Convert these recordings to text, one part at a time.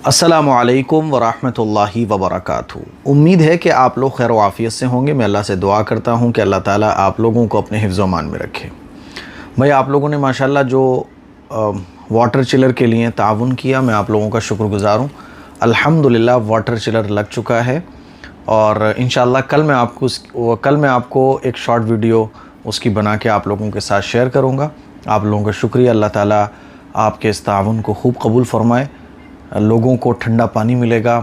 السلام علیکم ورحمۃ اللہ وبرکاتہ۔ امید ہے کہ آپ لوگ خیر و عافیت سے ہوں گے۔ میں اللہ سے دعا کرتا ہوں کہ اللہ تعالیٰ آپ لوگوں کو اپنے حفظ و امان میں رکھے۔ بھائی آپ لوگوں نے ماشاءاللہ جو واٹر چلر کے لیے تعاون کیا، میں آپ لوگوں کا شکر گزار ہوں۔ الحمدللہ واٹر چلر لگ چکا ہے، اور انشاءاللہ کل میں آپ کو ایک شارٹ ویڈیو اس کی بنا کے آپ لوگوں کے ساتھ شیئر کروں گا۔ آپ لوگوں کا شکریہ، اللہ تعالیٰ آپ کے اس تعاون کو خوب قبول فرمائے۔ لوگوں کو ٹھنڈا پانی ملے گا،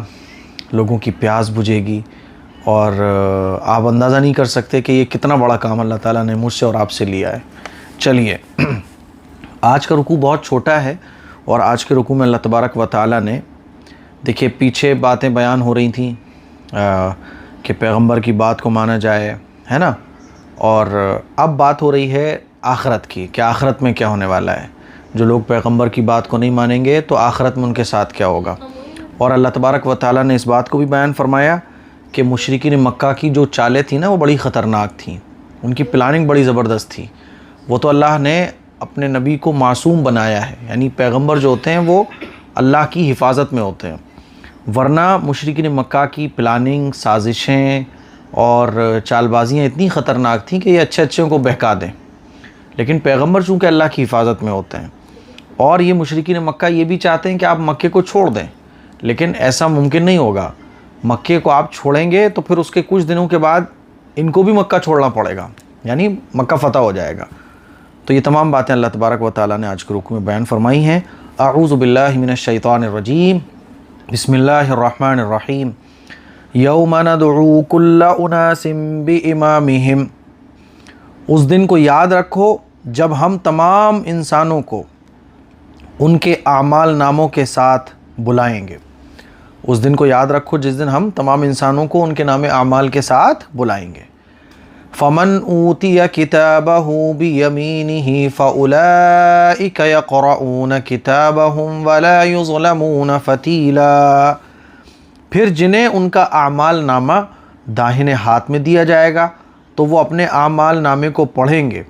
لوگوں کی پیاس بجھے گی، اور آپ اندازہ نہیں کر سکتے کہ یہ کتنا بڑا کام اللہ تعالیٰ نے مجھ سے اور آپ سے لیا ہے۔ چلیے، آج کا رکوع بہت چھوٹا ہے، اور آج کے رکوع میں اللہ تبارک و تعالیٰ نے دیکھیے پیچھے باتیں بیان ہو رہی تھیں کہ پیغمبر کی بات کو مانا جائے، ہے نا، اور اب بات ہو رہی ہے آخرت کی کہ آخرت میں کیا ہونے والا ہے۔ جو لوگ پیغمبر کی بات کو نہیں مانیں گے تو آخرت میں ان کے ساتھ کیا ہوگا۔ اور اللہ تبارک و تعالیٰ نے اس بات کو بھی بیان فرمایا کہ مشرکین مکہ کی جو چالیں تھیں نا وہ بڑی خطرناک تھیں، ان کی پلاننگ بڑی زبردست تھی۔ وہ تو اللہ نے اپنے نبی کو معصوم بنایا ہے، یعنی پیغمبر جو ہوتے ہیں وہ اللہ کی حفاظت میں ہوتے ہیں، ورنہ مشرکین مکہ کی پلاننگ، سازشیں اور چال بازیاں اتنی خطرناک تھیں کہ یہ اچھے کو بہکا دیں، لیکن پیغمبر چونکہ اللہ کی حفاظت میں ہوتے ہیں۔ اور یہ مشرکین مکہ یہ بھی چاہتے ہیں کہ آپ مکے کو چھوڑ دیں، لیکن ایسا ممکن نہیں ہوگا۔ مکے کو آپ چھوڑیں گے تو پھر اس کے کچھ دنوں کے بعد ان کو بھی مکہ چھوڑنا پڑے گا، یعنی مکہ فتح ہو جائے گا۔ تو یہ تمام باتیں اللہ تبارک و تعالیٰ نے آج کے رکوع میں بیان فرمائی ہیں۔ اعوذ باللہ من الشیطان الرجیم، بسم اللہ الرحمن الرحیم۔ یوم ندعو کل اناس بامامہم، اس دن کو یاد رکھو جب ہم تمام انسانوں کو ان کے اعمال ناموں کے ساتھ بلائیں گے۔ اس دن کو یاد رکھو جس دن ہم تمام انسانوں کو ان کے نام اعمال کے ساتھ بلائیں گے۔ فمن اوتی کتابہ بیمینہ فاولئک یقرؤون کتابہم ولا یظلمون فتیلا، پھر جنہیں ان کا اعمال نامہ داہنے ہاتھ میں دیا جائے گا تو وہ اپنے اعمال نامے کو پڑھیں گے،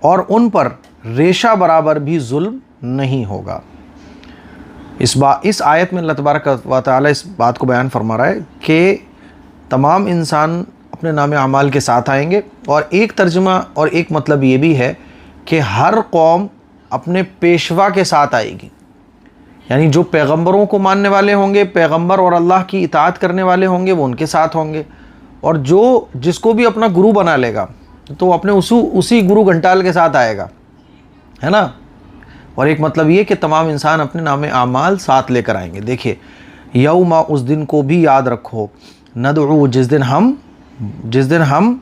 اور ان پر ریشہ برابر بھی ظلم نہیں ہوگا۔ اس آیت میں اللہ تبارک و تعالیٰ اس بات کو بیان فرما رہا ہے کہ تمام انسان اپنے نام اعمال کے ساتھ آئیں گے، اور ایک ترجمہ اور ایک مطلب یہ بھی ہے کہ ہر قوم اپنے پیشوا کے ساتھ آئے گی، یعنی جو پیغمبروں کو ماننے والے ہوں گے، پیغمبر اور اللہ کی اطاعت کرنے والے ہوں گے وہ ان کے ساتھ ہوں گے، اور جس کو بھی اپنا گرو بنا لے گا تو وہ اپنے اسی گرو گھنٹال کے ساتھ آئے گا، ہے نا۔ اور ایک مطلب یہ کہ تمام انسان اپنے نام اعمال ساتھ لے کر آئیں گے۔ دیکھیے، یوم، اس دن کو بھی یاد رکھو، ندعو، جس دن ہم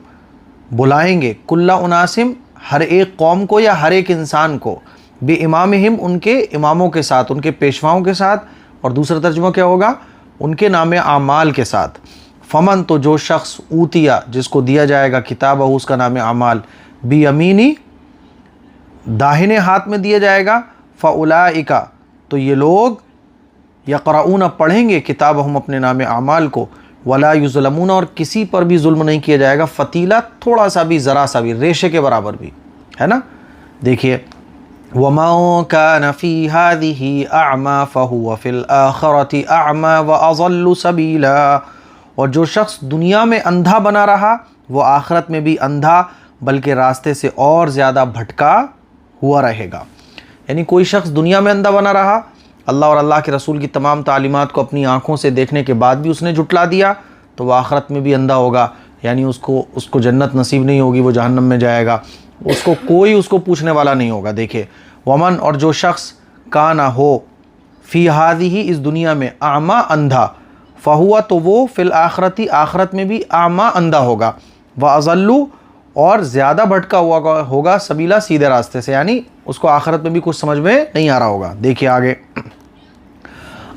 بلائیں گے، کل اناسم، ہر ایک قوم کو یا ہر ایک انسان کو، بامامہم، ان کے اماموں کے ساتھ، ان کے پیشواؤں کے ساتھ، اور دوسرا ترجمہ کیا ہوگا، ان کے نام اعمال کے ساتھ۔ فمن، تو جو شخص، اوتیا، جس کو دیا جائے گا، کتابہ، اس کا نام اعمال، بیمینی، داہنے ہاتھ میں دیا جائے گا، فاولئک، تو یہ لوگ، یقرؤون، پڑھیں گے، کتابہم، اپنے نام اعمال کو، ولا یظلمون، اور کسی پر بھی ظلم نہیں کیا جائے گا، فتیلا، تھوڑا سا بھی، ذرا سا بھی، ریشے کے برابر بھی، ہے نا۔ دیکھیے، وَمَن كَانَ فِي هَذِهِ أَعْمَى فَهُوَ فِي الْآخِرَةِ أَعْمَى وَأَضَلُّ سَبِيلًا، اور جو شخص دنیا میں اندھا بنا رہا وہ آخرت میں بھی اندھا، بلکہ راستے سے اور زیادہ بھٹکا ہوا رہے گا۔ یعنی کوئی شخص دنیا میں اندھا بنا رہا، اللہ اور اللہ کے رسول کی تمام تعلیمات کو اپنی آنکھوں سے دیکھنے کے بعد بھی اس نے جھٹلا دیا تو وہ آخرت میں بھی اندھا ہوگا، یعنی اس کو جنت نصیب نہیں ہوگی، وہ جہنم میں جائے گا، کوئی اس کو پوچھنے والا نہیں ہوگا۔ دیکھیں، ومن، اور جو شخص، کانا، ہو، فی ہذہ، اس دنیا میں، اعمیٰ، اندھا، فہوا، تو وہ، فی الآخرتی، آخرت میں بھی، اعمیٰ، اندھا ہوگا، واضل، اور زیادہ بھٹکا ہوا ہوگا، سبیلا، سیدھے راستے سے، یعنی اس کو آخرت میں بھی کچھ سمجھ میں نہیں آ رہا ہوگا۔ دیکھیے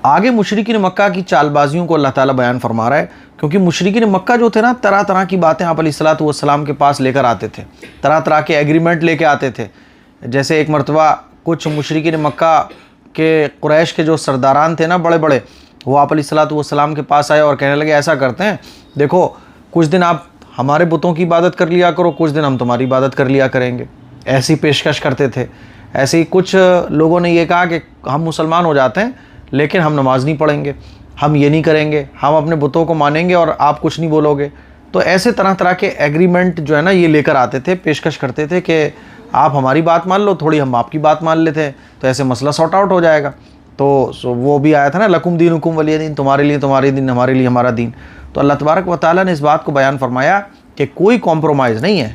آگے مشرکین مکہ کی چال بازیوں کو اللہ تعالیٰ بیان فرما رہا ہے، کیونکہ مشرکین مکہ جو تھے نا، طرح طرح کی باتیں آپ علیہ الصلوۃ والسلام کے پاس لے کر آتے تھے، طرح طرح کے ایگریمنٹ لے کے آتے تھے۔ جیسے ایک مرتبہ کچھ مشرکین مکہ کے، قریش کے جو سرداران تھے نا بڑے بڑے، وہ آپ علیہ الصلوۃ والسلام کے پاس آئے اور کہنے لگے ایسا کرتے ہیں، دیکھو کچھ دن آپ ہمارے بتوں کی عبادت کر لیا کرو، کچھ دن ہم تمہاری عبادت کر لیا کریں گے، ایسی پیشکش کرتے تھے۔ ایسے ہی کچھ لوگوں نے یہ کہا کہ ہم مسلمان ہو جاتے ہیں لیکن ہم نماز نہیں پڑھیں گے، ہم یہ نہیں کریں گے، ہم اپنے بتوں کو مانیں گے اور آپ کچھ نہیں بولو گے۔ تو ایسے طرح طرح کے ایگریمنٹ جو ہے نا یہ لے کر آتے تھے، پیشکش کرتے تھے کہ آپ ہماری بات مان لو، تھوڑی ہم آپ کی بات مان لیتے ہیں، تو ایسے مسئلہ سارٹ آؤٹ ہو جائے گا۔ تو وہ بھی آیا تھا نا، لکم دینکم ولی دین، تمہارے لیے تمہارے دین، ہمارے لیے ہمارا دین۔ تو اللہ تبارک و تعالیٰ نے اس بات کو بیان فرمایا کہ کوئی کمپرومائز نہیں ہے۔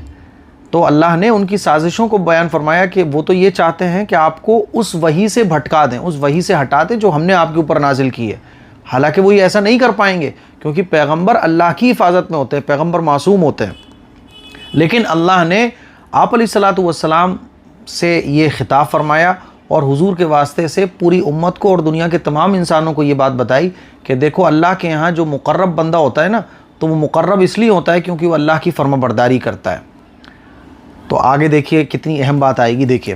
تو اللہ نے ان کی سازشوں کو بیان فرمایا کہ وہ تو یہ چاہتے ہیں کہ آپ کو اس وحی سے بھٹکا دیں، اس وحی سے ہٹا دیں جو ہم نے آپ کے اوپر نازل کی ہے۔ حالانکہ وہ یہ ایسا نہیں کر پائیں گے، کیونکہ پیغمبر اللہ کی حفاظت میں ہوتے ہیں، پیغمبر معصوم ہوتے ہیں۔ لیکن اللہ نے آپ علیہ الصلاۃ والسلام سے یہ خطاب فرمایا اور حضور کے واسطے سے پوری امت کو اور دنیا کے تمام انسانوں کو یہ بات بتائی کہ دیکھو اللہ کے یہاں جو مقرب بندہ ہوتا ہے نا، تو وہ مقرب اس لیے ہوتا ہے کیونکہ وہ اللہ کی فرما برداری کرتا ہے۔ تو آگے دیکھیے کتنی اہم بات آئے گی، دیکھیے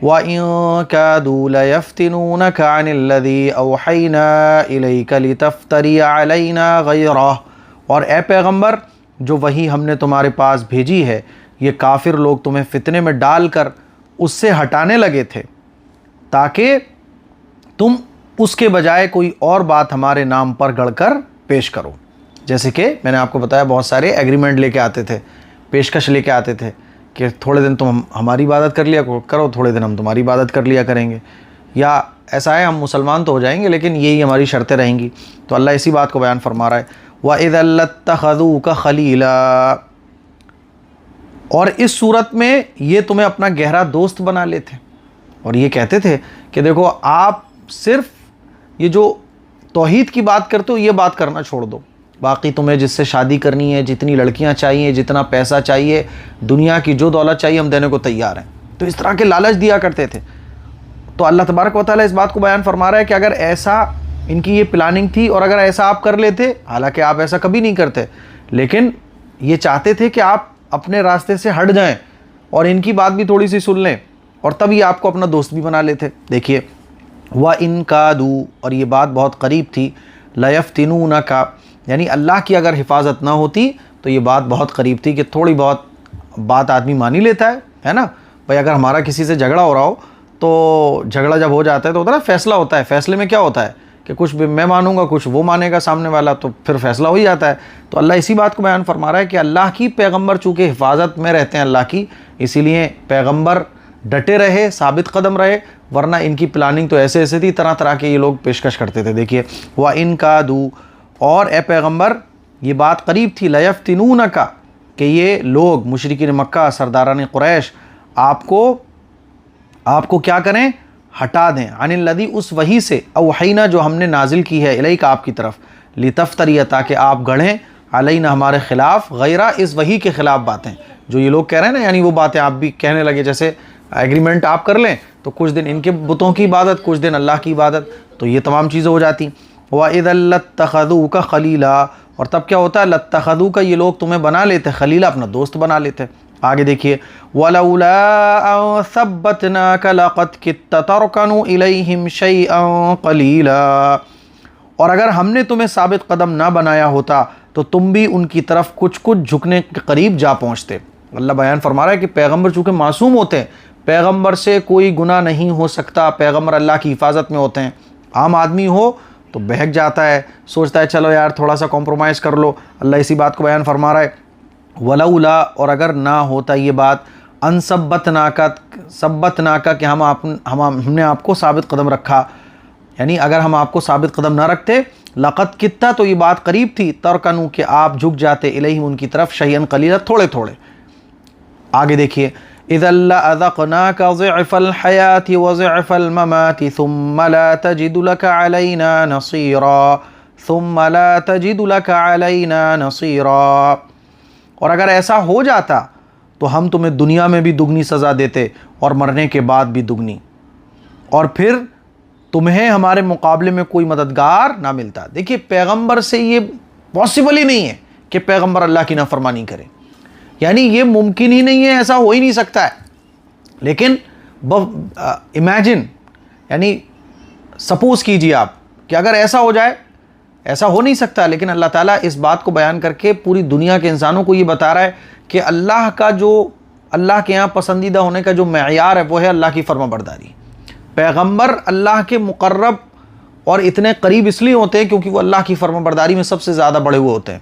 وَإِن كَادُوا لَيَفْتِنُونَكَ عَنِ الَّذِي أَوْحَيْنَا إِلَيْكَ لِتَفْتَرِيَ عَلَيْنَا غَيْرَهُ، اور اے پیغمبر جو وحی ہم نے تمہارے پاس بھیجی ہے، یہ کافر لوگ تمہیں فتنے میں ڈال کر اس سے ہٹانے لگے تھے تاکہ تم اس کے بجائے کوئی اور بات ہمارے نام پر گڑھ کر پیش کرو۔ جیسے کہ میں نے آپ کو بتایا بہت سارے ایگریمنٹ لے کے آتے تھے، پیشکش لے کے آتے تھے کہ تھوڑے دن تم ہماری عبادت کر لیا کرو، تھوڑے دن ہم تمہاری عبادت کر لیا کریں گے، یا ایسا ہے ہم مسلمان تو ہو جائیں گے لیکن یہی ہماری شرطیں رہیں گی۔ تو اللہ اسی بات کو بیان فرما رہا ہے وَإِذَا لَاتَّخَذُوكَ خَلِيلًا، اور اس صورت میں یہ تمہیں اپنا گہرا دوست بنا لیتے اور یہ کہتے تھے کہ دیکھو آپ صرف یہ جو توحید کی بات کرتے ہو یہ بات کرنا چھوڑ دو، باقی تمہیں جس سے شادی کرنی ہے، جتنی لڑکیاں چاہیے، جتنا پیسہ چاہیے، دنیا کی جو دولت چاہیے ہم دینے کو تیار ہیں۔ تو اس طرح کے لالچ دیا کرتے تھے۔ تو اللہ تبارک و تعالیٰ اس بات کو بیان فرما رہا ہے کہ اگر ایسا ان کی یہ پلاننگ تھی اور اگر ایسا آپ کر لیتے، حالانکہ آپ ایسا کبھی نہیں کرتے، لیکن یہ چاہتے تھے کہ آپ اپنے راستے سے ہٹ جائیں اور ان کی بات بھی تھوڑی سی سن لیں اور تب یہ آپ کو اپنا دوست بھی بنا لیتے۔ دیکھیے وَإِن كَادُوا، اور یہ بات بہت قریب تھی، لَيَفْتِنُونَكَ، یعنی اللہ کی اگر حفاظت نہ ہوتی تو یہ بات بہت قریب تھی کہ تھوڑی بہت بات آدمی مان ہی لیتا ہے نا۔ بھائی اگر ہمارا کسی سے جھگڑا ہو رہا ہو تو جھگڑا جب ہو جاتا ہے تو ہوتا ہے نا فیصلہ ہوتا ہے، فیصلے میں کیا ہوتا ہے کہ کچھ میں مانوں گا، کچھ وہ مانے گا سامنے والا، تو پھر فیصلہ ہو ہی جاتا ہے۔ تو اللہ اسی بات کو بیان فرما رہا ہے کہ اللہ کی پیغمبر چونکہ حفاظت میں رہتے ہیں اللہ کی، اسی لیے پیغمبر ڈٹے رہے، ثابت قدم رہے، ورنہ ان کی پلاننگ تو ایسے تھی، طرح طرح کے یہ لوگ پیشکش کرتے تھے۔ دیکھیے وَإِن كَادُوا، اور اے پیغمبر یہ بات قریب تھی، لَيَفْتِنُونَكَ، کہ یہ لوگ مشرکین مکہ، سرداران قریش آپ کو کیا کریں، ہٹا دیں، عن الذی، اس وحی سے، اوحینا جو ہم نے نازل کی ہے، الیک آپ کی طرف، لتفتری، تاکہ آپ گڑھیں، علینا ہمارے خلاف، غیرہ اس وحی کے خلاف باتیں جو یہ لوگ کہہ رہے ہیں نا، یعنی وہ باتیں آپ بھی کہنے لگے، جیسے ایگریمنٹ آپ کر لیں تو کچھ دن ان کے بتوں کی عبادت، کچھ دن اللہ کی عبادت، تو یہ تمام چیزیں ہو جاتی۔ وَإِذَا لَاتَّخَذُوكَ خَلِيلًا، اور تب کیا ہوتا ہے، لَاتَّخَذُوكَ، یہ لوگ تمہیں بنا لیتے، خلیلا اپنا دوست بنا لیتے۔ آگے دیکھیے وَلَوْلَا أَن ثَبَّتْنَاكَ لَقَدْ كِدتَّ تَرْكَنُ إِلَيْهِمْ شَيْئًا قَلِيلًا، اور اگر ہم نے تمہیں ثابت قدم نہ بنایا ہوتا تو تم بھی ان کی طرف کچھ جھکنے کے قریب جا پہنچتے۔ اللہ بیان فرما رہا ہے کہ پیغمبر چونکہ معصوم ہوتے ہیں، پیغمبر سے کوئی گناہ نہیں ہو سکتا، پیغمبر اللہ کی حفاظت میں ہوتے ہیں۔ عام آدمی ہو تو بہک جاتا ہے، سوچتا ہے چلو یار تھوڑا سا کمپرومائز کر لو۔ اللہ اسی بات کو بیان فرما رہا ہے وَلَوْلَا، اور اگر نہ ہوتا یہ بات، ان ثبتناک، کہ ہم نے آپ کو ثابت قدم رکھا، یعنی اگر ہم آپ کو ثابت قدم نہ رکھتے، لقد کتا، تو یہ بات قریب تھی، ترکنو، کہ آپ جھک جاتے، الیہم ان کی طرف، شیئن قلیلا، تھوڑے تھوڑے۔ آگے دیکھیے اذا لأذقناک ضعف الحیاة وضعف الممات ثم لا تجد لك علینا نصیرا، ثم لا تجد لك علینا نصیرا، اور اگر ایسا ہو جاتا تو ہم تمہیں دنیا میں بھی دگنی سزا دیتے اور مرنے کے بعد بھی دگنی، اور پھر تمہیں ہمارے مقابلے میں کوئی مددگار نہ ملتا۔ دیکھیے پیغمبر سے یہ پاسبل ہی نہیں ہے کہ پیغمبر اللہ کی نافرمانی کرے، یعنی یہ ممکن ہی نہیں ہے، ایسا ہو ہی نہیں سکتا ہے۔ لیکن امیجن، یعنی سپوز کیجئے آپ کہ اگر ایسا ہو جائے، ایسا ہو نہیں سکتا، لیکن اللہ تعالیٰ اس بات کو بیان کر کے پوری دنیا کے انسانوں کو یہ بتا رہا ہے کہ اللہ کا جو، اللہ کے یہاں پسندیدہ ہونے کا جو معیار ہے وہ ہے اللہ کی فرما برداری۔ پیغمبر اللہ کے مقرب اور اتنے قریب اس لیے ہوتے ہیں کیونکہ وہ اللہ کی فرمانبرداری میں سب سے زیادہ بڑے ہوئے ہوتے ہیں.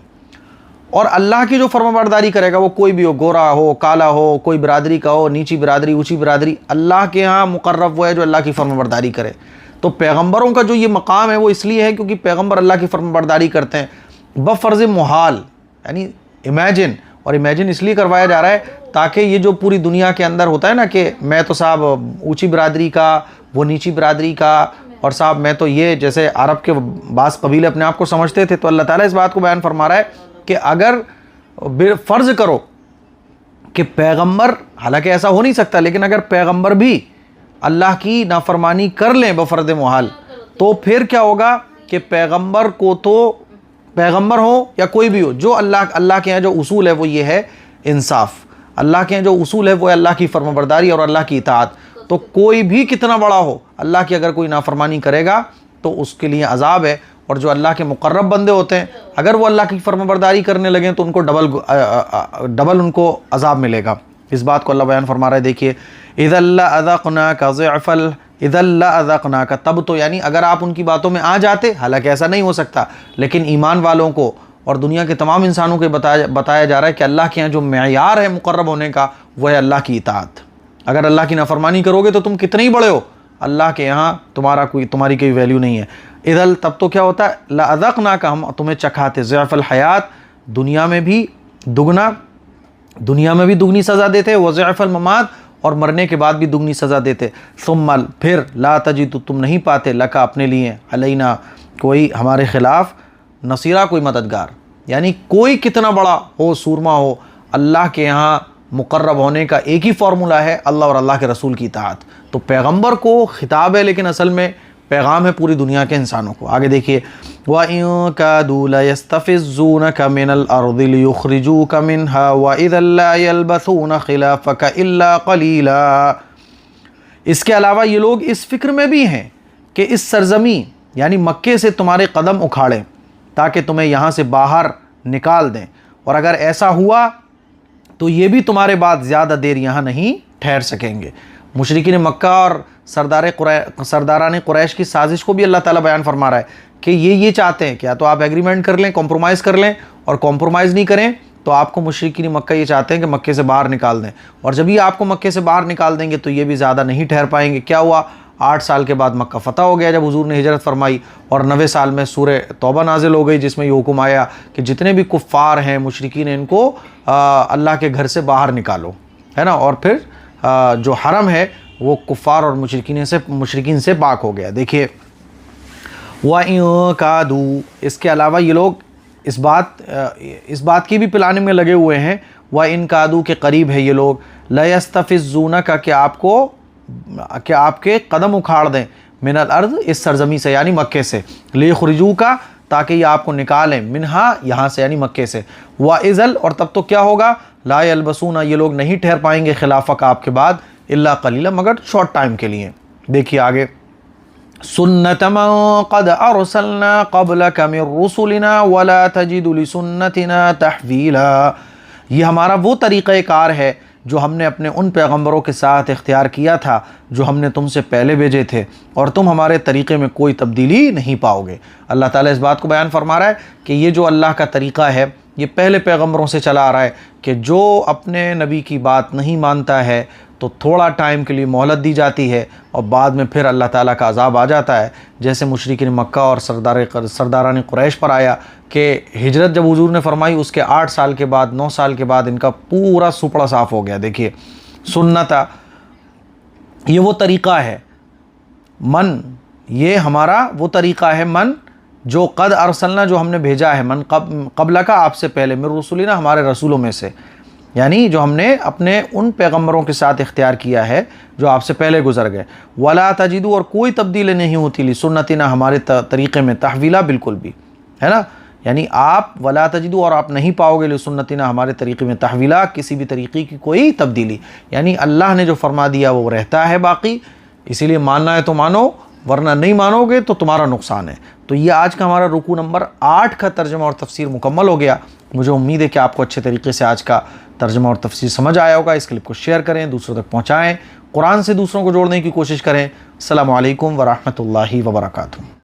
اور اللہ کی جو فرمانبرداری کرے گا وہ کوئی بھی ہو، گورا ہو، کالا ہو، کوئی برادری کا ہو، نیچی برادری، اونچی برادری، اللہ کے ہاں مقرب وہ ہے جو اللہ کی فرمانبرداری کرے. تو پیغمبروں کا جو یہ مقام ہے وہ اس لیے ہے کیونکہ پیغمبر اللہ کی فرمانبرداری کرتے ہیں بفرض محال. یعنی امیجن، اور امیجن اس لیے کروایا جا رہا ہے تاکہ یہ جو پوری دنیا کے اندر ہوتا ہے نا کہ میں تو صاحب اونچی برادری کا، وہ نیچی برادری کا، اور صاحب میں تو یہ، جیسے عرب کے بعض قبیلے اپنے آپ کو سمجھتے تھے. تو اللہ تعالیٰ اس بات کو بیان فرما رہا ہے کہ اگر فرض کرو کہ پیغمبر، حالانکہ ایسا ہو نہیں سکتا، لیکن اگر پیغمبر بھی اللہ کی نافرمانی کر لیں بفرض محال، تو پھر کیا ہوگا کہ پیغمبر کو تو، پیغمبر ہو یا کوئی بھی ہو، جو اللہ کے یہاں جو اصول ہے وہ یہ ہے انصاف. اللہ کے یہاں جو اصول ہے وہ ہے اللہ کی فرمانبرداری اور اللہ کی اطاعت. تو کوئی بھی کتنا بڑا ہو، اللہ کی اگر کوئی نافرمانی کرے گا تو اس کے لیے عذاب ہے. اور جو اللہ کے مقرب بندے ہوتے ہیں اگر وہ اللہ کی فرمانبرداری کرنے لگیں تو ان کو ڈبل ان کو عذاب ملے گا. اس بات کو اللہ بیان فرما رہا ہے. دیکھیے اِذَا لَأَذَقْنَاكَ ضِعْفَ اِذَا لَأَذَقْنَاكَ، تب تو یعنی اگر آپ ان کی باتوں میں آ جاتے، حالانکہ ایسا نہیں ہو سکتا، لیکن ایمان والوں کو اور دنیا کے تمام انسانوں کو بتایا جا رہا ہے کہ اللہ کے یہاں جو معیار ہے مقرب ہونے کا وہ ہے اللہ کی اطاعت. اگر اللہ کی نافرمانی کرو گے تو تم کتنے ہی بڑے ہو، اللہ کے یہاں تمہاری کوئی ویلیو نہیں ہے. اِذَا، تب تو کیا ہوتا ہے، لَأَذَقْنَاكَ، ہم تمہیں چکھاتے، ضِعْفَ الحیات، دنیا میں بھی دگنی سزا دیتے، وضعف الممات، اور مرنے کے بعد بھی دگنی سزا دیتے. ثم، پھر لا تجد، تم نہیں پاتے، لکا، اپنے لیے، علینا، کوئی ہمارے خلاف، نصیرہ، کوئی مددگار. یعنی کوئی کتنا بڑا ہو، سورما ہو، اللہ کے یہاں مقرب ہونے کا ایک ہی فارمولہ ہے، اللہ اور اللہ کے رسول کی اطاعت. تو پیغمبر کو خطاب ہے لیکن اصل میں پیغام ہے پوری دنیا کے انسانوں کو. آگے دیکھیے وَإِن كَادُوا لَيَسْتَفِزُّونَكَ مِنَ الْأَرْضِ لِيُخْرِجُوكَ مِنْهَا وَإِذًا لَّا يَلْبَثُونَ خِلَافَكَ إِلَّا قَلِيلًا. اس کے علاوہ یہ لوگ اس فکر میں بھی ہیں کہ اس سرزمین یعنی مکے سے تمہارے قدم اکھاڑیں تاکہ تمہیں یہاں سے باہر نکال دیں، اور اگر ایسا ہوا تو یہ بھی تمہارے بعد زیادہ دیر یہاں نہیں ٹھہر سکیں گے. مشرکین مکہ اور سرداران قریش کی سازش کو بھی اللہ تعالیٰ بیان فرما رہا ہے کہ یہ چاہتے ہیں کہ یا تو آپ ایگریمنٹ کر لیں، کمپرومائز کر لیں، اور کمپرومائز نہیں کریں تو آپ کو مشرکین مکہ یہ چاہتے ہیں کہ مکے سے باہر نکال دیں، اور جب یہ آپ کو مکے سے باہر نکال دیں گے تو یہ بھی زیادہ نہیں ٹھہر پائیں گے. کیا ہوا، 8 سال کے بعد مکہ فتح ہو گیا جب حضور نے ہجرت فرمائی، اور 90 سال میں سورہ توبہ نازل ہو گئی جس میں یہ حکم آیا کہ جتنے بھی کفار ہیں، مشرکین، ان کو اللہ کے گھر سے باہر نکالو، ہے نا. اور پھر جو حرم ہے وہ کفار اور مشرکین سے پاک ہو گیا. دیکھیے وَإِن كَادُوا، اس کے علاوہ یہ لوگ اس بات کی بھی پلاننگ میں لگے ہوئے ہیں. وَإِن كَادُوا، کے قریب ہے یہ لوگ، لَيَسْتَفِزُّونَكَ، کہ آپ کے قدم اکھاڑ دیں، من الارض، اس سرزمین سے یعنی مکے سے، لِيُخْرِجُوكَ، تاکہ یہ آپ کو نکالیں، منہا، یہاں سے یعنی مکے سے، وَإِذًا، اور تب تو کیا ہوگا، لا يلبسون، یہ لوگ نہیں ٹھہر پائیں گے خلافک، آپ کے بعد، الا قلیلا، مگر شارٹ ٹائم کے لیے. دیکھیے آگے، سنت من قد ارسلنا قبلک من رسلنا ولا تجد لسنتنا تحویلا. یہ ہمارا وہ طریقہ کار ہے جو ہم نے اپنے ان پیغمبروں کے ساتھ اختیار کیا تھا جو ہم نے تم سے پہلے بھیجے تھے، اور تم ہمارے طریقے میں کوئی تبدیلی نہیں پاؤ گے. اللہ تعالیٰ اس بات کو بیان فرما رہا ہے کہ یہ جو اللہ کا طریقہ ہے یہ پہلے پیغمبروں سے چلا آ رہا ہے کہ جو اپنے نبی کی بات نہیں مانتا ہے تو تھوڑا ٹائم کے لیے مہلت دی جاتی ہے، اور بعد میں پھر اللہ تعالیٰ کا عذاب آ جاتا ہے، جیسے مشرکین مکہ اور سرداران قریش پر آیا کہ ہجرت جب حضور نے فرمائی اس کے 8 سال کے بعد، 9 سال کے بعد ان کا پورا سپڑا صاف ہو گیا. دیکھیے سنتا، یہ وہ طریقہ ہے، من، یہ ہمارا وہ طریقہ ہے، من، جو قد ارسلنا، جو ہم نے بھیجا ہے، من قبل کا، آپ سے پہلے، من رسولنا، ہمارے رسولوں میں سے، یعنی جو ہم نے اپنے ان پیغمبروں کے ساتھ اختیار کیا ہے جو آپ سے پہلے گزر گئے. ولا تجدو، اور کوئی تبدیلی نہیں ہوتی، لسنتنا، ہمارے طریقے میں، تحویلا، بالکل بھی، ہے نا. یعنی آپ ولا تجدو، اور آپ نہیں پاؤ گے، لسنتنا، ہمارے طریقے میں، تحویلا، کسی بھی طریقے کی کوئی تبدیلی. یعنی اللہ نے جو فرما دیا وہ رہتا ہے باقی، اسی لیے ماننا ہے تو مانو، ورنہ نہیں مانو گے تو تمہارا نقصان ہے. تو یہ آج کا ہمارا رکوع نمبر 8 کا ترجمہ اور تفسیر مکمل ہو گیا. مجھے امید ہے کہ آپ کو اچھے طریقے سے آج کا ترجمہ اور تفسیر سمجھ آیا ہوگا. اس کلپ کو شیئر کریں، دوسروں تک پہنچائیں، قرآن سے دوسروں کو جوڑنے کی کوشش کریں. السلام علیکم ورحمۃ اللہ وبرکاتہ.